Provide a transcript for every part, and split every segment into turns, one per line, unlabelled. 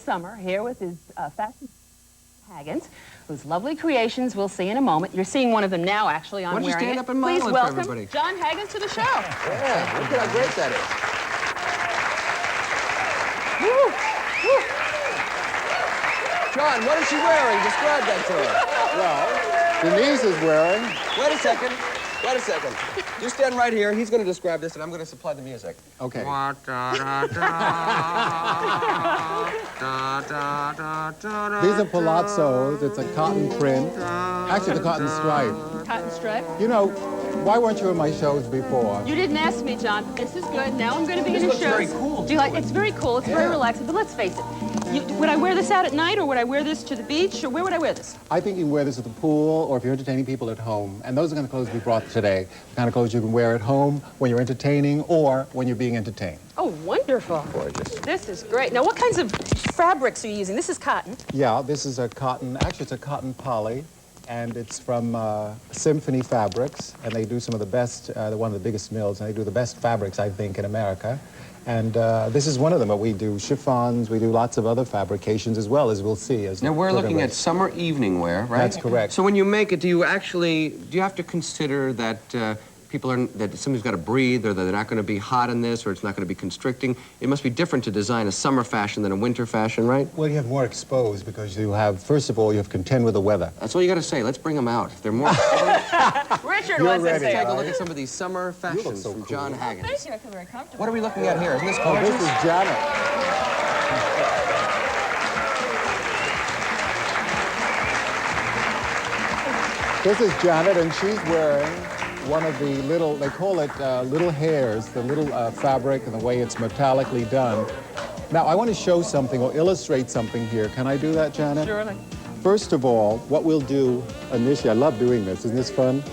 summer here with his fashion Haggins, whose lovely creations we'll see in a moment. You're seeing one of them now, actually. I'm wearing it.
Why don't you stand up and model
Please
it
welcome
for everybody?
Jon Haggins to the show.
Yeah, look at how great that is.
Woo. Woo.
Jon, what is she wearing? Describe that to her.
Well, Denise is wearing...
Wait a second. Wait a second. You stand right here. He's going to describe this, and I'm going to supply the music.
Okay.
These
These are palazzos. It's a cotton print. Actually, the cotton stripe.
Cotton stripe.
You know, why weren't you in my shows before?
You didn't ask me, Jon. This is good. Now I'm going to be in your shows.
Very cool.
Do you like? It's very cool. It's very relaxing. But let's face it. Would I wear this out at night, or would I wear this to the beach, or where would I wear this?
I think you can wear this at the pool, or if you're entertaining people at home. And those are the kind of clothes we brought today. The kind of clothes you can wear at home when you're entertaining or when you're being entertained.
Oh, wonderful.
Gorgeous.
This is great. Now, what kinds of fabrics are you using? This is cotton.
Yeah, this is a cotton. Actually, it's a cotton poly. And it's from Symphony Fabrics, and they do some of the best, they're one of the biggest mills, and they do the best fabrics, I think, in America. And this is one of them, but we do chiffons, we do lots of other fabrications as well, as we'll see.
Now, we're looking at summer evening wear, right?
That's correct.
So when you make it, do you have to consider that that somebody's got to breathe, or that they're not going to be hot in this, or it's not going to be constricting? It must be different to design a summer fashion than a winter fashion, right?
Well, you have more exposed because you have, first of all, you have to contend with the weather.
That's all you got to say. Let's bring them out. If they're more
Richard
You're
wants to
ready,
say.
Take a look at some of these summer fashions
so
from
cool.
Jon Haggins.
Thank you. I feel very comfortable.
What are we looking at here? Isn't this
Oh,
gorgeous?
this is Janet. This is Janet, and she's wearing one of the little, they call it little hairs, the little fabric and the way it's metallically done. Now, I want to show something or illustrate something here. Can I do that, Janet?
Surely.
First of all, what we'll do initially, I love doing this. Isn't this fun?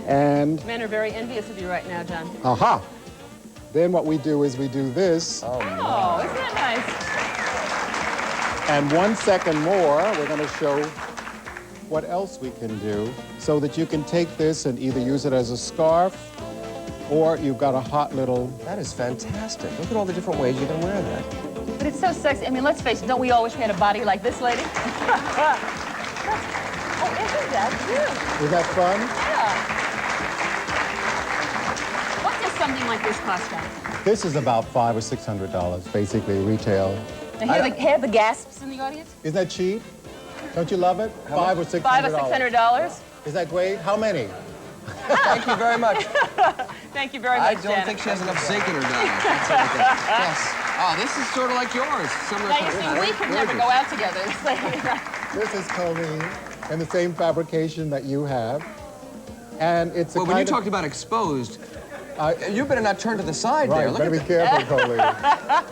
And,
Men are very envious of you right now, Jon.
aha. Then what we do is we do this.
Oh, isn't that nice?
And 1 second more, we're going to show what else we can do so that you can take this and either use it as a scarf or you've got a hot little...
That is fantastic. Look at all the different ways you can wear that.
But it's so sexy. I mean, let's face it, don't we all wish we had a body like this lady? Oh, isn't that cute?
Is that fun?
Yeah. What does something like this cost, Jon?
This is about $500 or $600, basically, retail.
Now, hear the gasps in the audience?
Isn't that cheap? Don't you love it? $500 or $600.
$500 or $600?
Is that great? How many?
Thank you very much.
Thank you very much,
I don't
Janet.
think she has enough zinc in her diet. That's what I think. Yes. Oh, this is sort of like yours. Similar
Now, you see, we could never go out together. This lady.
This is Colleen in the same fabrication that you have. And it's a
Well, when you talked about exposed, you better not turn to the side
right,
there. Look
better
at
be careful, Colleen.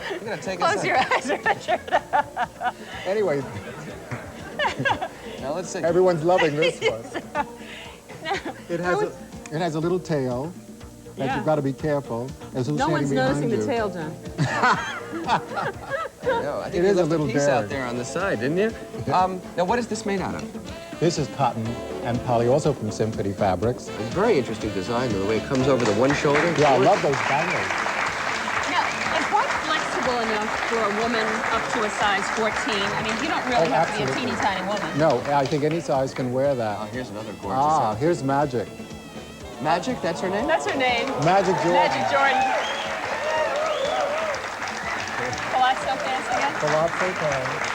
You're going to take us
Close your eyes, Richard.
Anyway,
Now, let's see.
everyone's loving this one. It has a little tail that you've got to be careful. As who's
No one's
standing
noticing
behind
the
you.
tail, Jon.
No, I think
It
you
is a
left
little
piece
daring.
out there on the side, didn't you? Now, what is this made out of?
This is cotton and poly, also from Symphony Fabrics.
It's a very interesting design, the way it comes over the one shoulder.
Yeah, I love those bangles.
Now, is white flexible enough for a woman up to a size 14? I mean, you don't really have to be a
absolutely.
teeny tiny woman.
No, I think any size can wear that.
Oh, here's another gorgeous
Ah,
outfit.
here's Magic.
Magic, that's her name?
That's her name.
Magic Jordan.
Magic Jordan. Palazzo pants again?
Palazzo pants.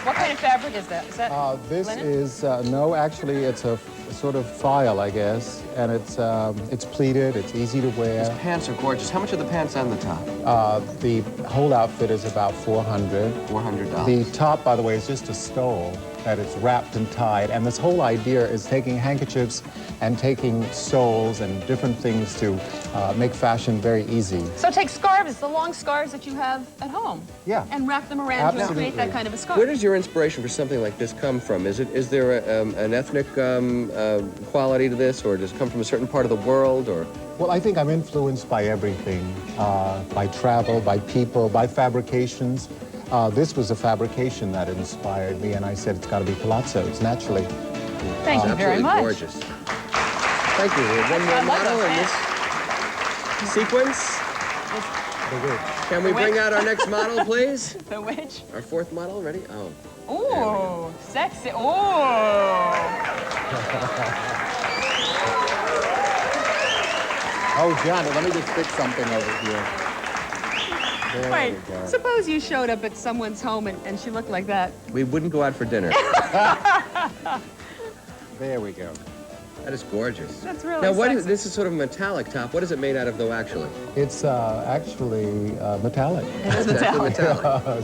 What kind of fabric is that? Is that
This
linen?
is, no, actually, it's a sort of file, I guess, and it's pleated, it's easy to wear.
These pants are gorgeous. How much are the pants on the top?
The whole outfit is about $400.
$400.
The top, by the way, is just a stole that it's wrapped and tied, and this whole idea is taking handkerchiefs and taking stoles and different things to make fashion very easy.
So take scarves, the long scarves that you have at home.
Yeah.
And wrap them around you and create that
Absolutely.
kind of a scarf.
Where does your inspiration for something like this come from? Is there an ethnic quality to this, or does it come from a certain part of the world, or?
Well, I think I'm influenced by everything, by travel, by people, by fabrications. This was a fabrication that inspired me, and I said it's got to be palazzos, naturally.
Thank you very
Absolutely
much.
gorgeous. Thank you. We have one more
I love
model
those
in this sequence.
The witch.
Can we bring out our next model, please?
The witch.
Our fourth model, ready? Oh.
Ooh, sexy. Ooh.
Oh, Janet, let me just fix something over here. There
Wait,
we go.
suppose you showed up at someone's home and she looked like that.
We wouldn't go out for dinner.
There we go.
That is gorgeous.
That's really
Now,
sexy.
this is sort of a metallic top. What is it made out of, though, actually?
It's actually metallic.
It is metallic.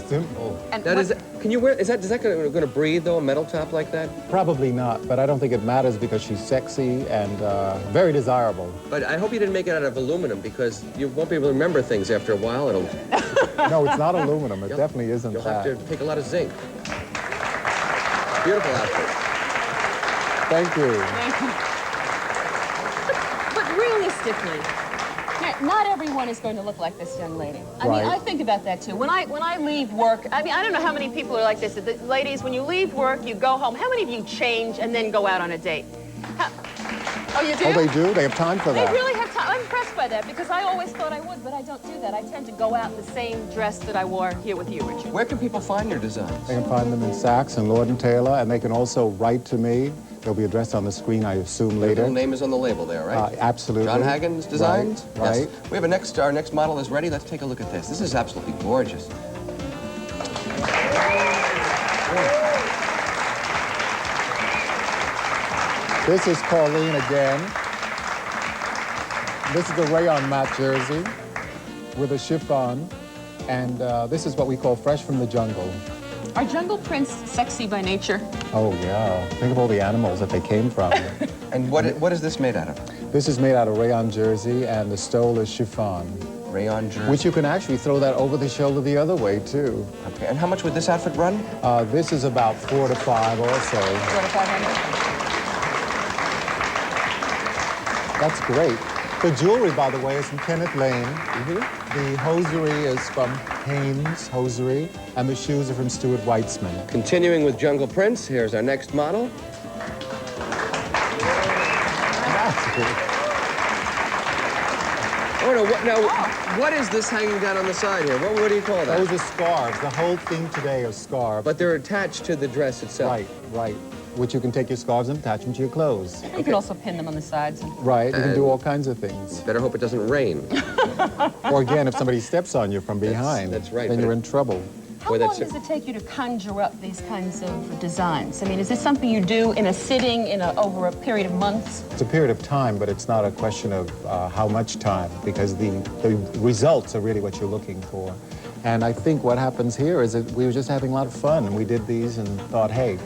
Simple.
And
That
what-
is, can you wear, is that going to breathe, though, a metal top like that?
Probably not, but I don't think it matters because she's sexy and very desirable.
But I hope you didn't make it out of aluminum because you won't be able to remember things after a while.
No, it's not aluminum. It definitely isn't
You'll
that.
have to take a lot of zinc. Beautiful outfit.
Thank you.
Thank you. But realistically, not everyone is going to look like this young lady. I mean,
Right.
I think about that too. When I leave work, I mean, I don't know how many people are like this. The ladies, when you leave work, you go home. How many of you change and then go out on a date? Oh, you do?
Oh, they do? They have time for
They
that.
really have time. I'm impressed by that because I always thought I would, but I don't do that. I tend to go out in the same dress that I wore here with you, Richard.
Where can people find your designs?
They can find them in Saks and Lord & Taylor, and they can also write to me. There'll be addressed on the screen, I assume,
Your
later.
little name is on the label there, right?
Absolutely.
Jon Haggins Designs?
Right,
Yes. We have our next model is ready. Let's take a look at this. This is absolutely gorgeous.
This is Pauline again. This is a rayon mat jersey with a chiffon, and this is what we call fresh from the jungle.
Are jungle prints sexy by nature?
Oh, yeah. Think of all the animals that they came from.
And what is this made out of?
This is made out of rayon jersey, and the stole is chiffon,
Rayon jersey.
which you can actually throw that over the shoulder the other way, too.
Okay, and how much would this outfit run?
This is about 4 to 5 or so.
What if I
That's great. The jewelry, by the way, is from Kenneth Lane. The hosiery is from Hanes Hosiery, and the shoes are from Stuart Weitzman.
Continuing with jungle prints, here's our next model. Oh, no, what is this hanging down on the side here? What do you call that?
Those are scarves. The whole thing today is scarves.
But they're attached to the dress itself.
Right, right. Which you can take your scarves and attach them to your clothes.
You can also pin them on the sides.
Right, you can do all kinds of things.
Better hope it doesn't rain.
Or again, if somebody steps on you from behind,
that's right,
then
but
you're
it-
in trouble.
How
Boy,
long
that's
does it take you to conjure up these kinds of designs? I mean, is this something you do in a sitting, over a period of months?
It's a period of time, but it's not a question of how much time, because the results are really what you're looking for. And I think what happens here is that we were just having a lot of fun, and we did these and thought, hey,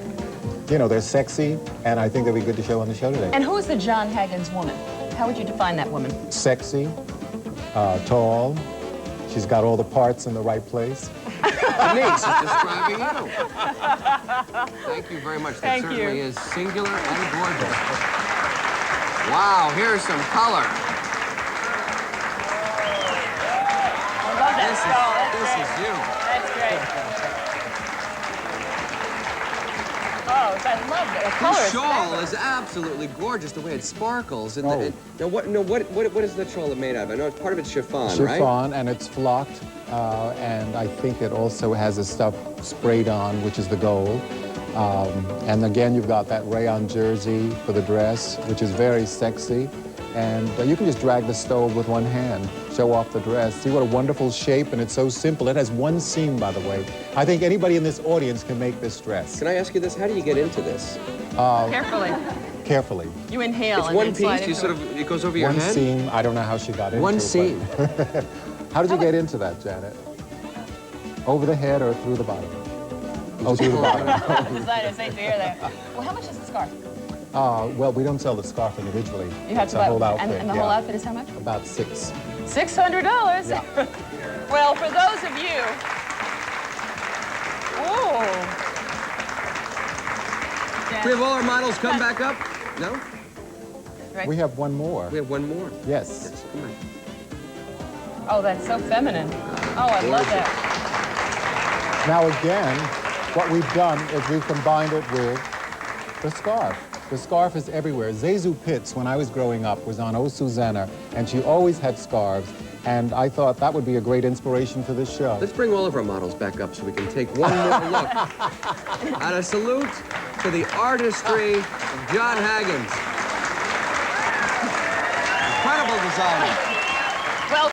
you know, they're sexy, and I think they'll be good to show on the show today.
And who is the Jon Haggins woman? How would you define that woman?
Sexy, tall, she's got all the parts in the right place.
Denise is describing you. Thank you very much. That
Thank
certainly
you.
is singular and gorgeous. Wow, here's some color.
I love that shawl.
This is you.
That's great. Oh, I love it. The color
This
is
shawl
fabulous.
is absolutely gorgeous, the way it sparkles. And
Oh.
now, what is the shawl made out of? I know part of it's chiffon, right?
Chiffon, and it's flocked, and I think it also has a stuff sprayed on, which is the gold. And again, you've got that rayon jersey for the dress, which is very sexy. And you can just drag the stove with one hand, show off the dress. See what a wonderful shape, and it's so simple. It has one seam, by the way. I think anybody in this audience can make this dress.
Can I ask you this? How do you get into this?
Carefully.
Carefully.
You inhale
It's
and
one
then slide
piece. You
into
sort
it.
of it goes over your
One
head.
seam. I don't know how she got into
One
it.
seam.
but- How did you get into that, Janet? Over the head or through the bottom? Oh, through the bottom.
Designer, safe to hear that. Well, how much is the scarf?
Well, we don't sell the scarf individually.
You have
it's
to
a
buy
whole outfit.
and the
yeah.
whole outfit is how much?
About $600.
$600.
Yeah.
Well, for those of you. Oh.
We have all our models come back up. No,
Right.
We have one more.
we have one more.
Yes.
Yes, come on.
Oh, that's so feminine. Oh, I love that.
Now again, what we've done is we've combined it with the scarf. The scarf is everywhere. Zezu Pitts, when I was growing up, was on Oh Susanna, and she always had scarves. And I thought that would be a great inspiration for this show.
Let's bring all of our models back up so we can take one more look. And a salute to the artistry of Jon Haggins. Incredible designer.